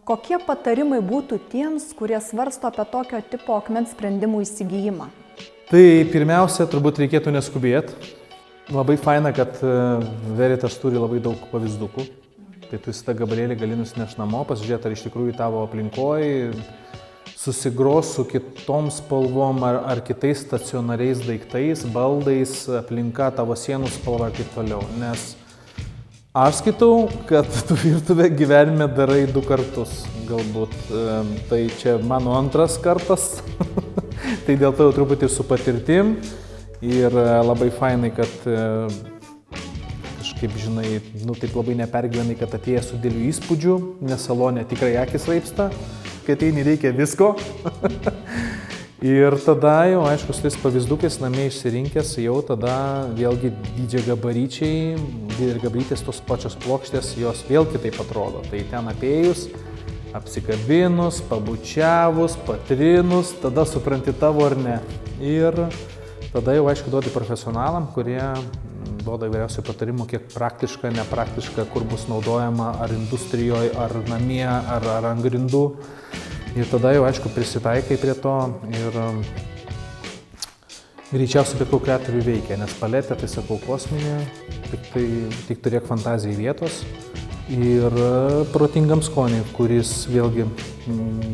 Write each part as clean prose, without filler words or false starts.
Kokie patarimai būtų tiems, kurie svarsto apie tokio tipo akmens sprendimų įsigijimą? Tai pirmiausia, turbūt reikėtų neskubėti. Labai faina, kad Veritas turi labai daug pavyzdukų. Tai tu tą gabalėlį gali nusinešti namo, pasižiūrėti, ar iš tikrųjų tavo aplinkoje susigros su kitom spalvom ar kitais stacionariais daiktais, baldais, aplinka, tavo sienų spalva ir taip toliau. Nes aš skaitau, kad tu virtuvę gyvenime darai 2 kartus, galbūt. Tai čia mano 2 kartas, tai dėl to jau truputį su patirtim ir labai fainai, kad kažkaip, žinai, taip labai nepergyvenai, kad atėjęs su dėliu įspūdžiu, nes salone tikrai akis raipsta, kai ateini reikia visko. Ir tada jau, aišku, su tais pavyzdukais namie išsirinkęs, jau tada vėlgi didžiagabarytės tos pačios plokštės, jos vėl kitaip atrodo. Tai ten apėjus, apsikabinus, pabučiavus, patrinus, tada supranti tavo ar ne. Ir tada jau, aišku, duodi profesionalam, kurie duoda įvairiausių patarimų, kiek praktiška, nepraktiška, kur bus naudojama, ar industrijoje, ar namie, ar ant grindų. Ir tada jau, aišku, prisitaikai prie to ir greičiausiai bet kokiu atveju veikia, nes paletė, tai sakau, kosminė, tik turėk fantazijai vietos ir protingam skoniui, kuris vėlgi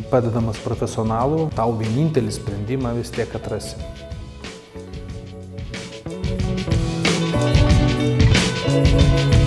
padedamas profesionalų, tau vienintelį sprendimą vis tiek atrasi. Thank you.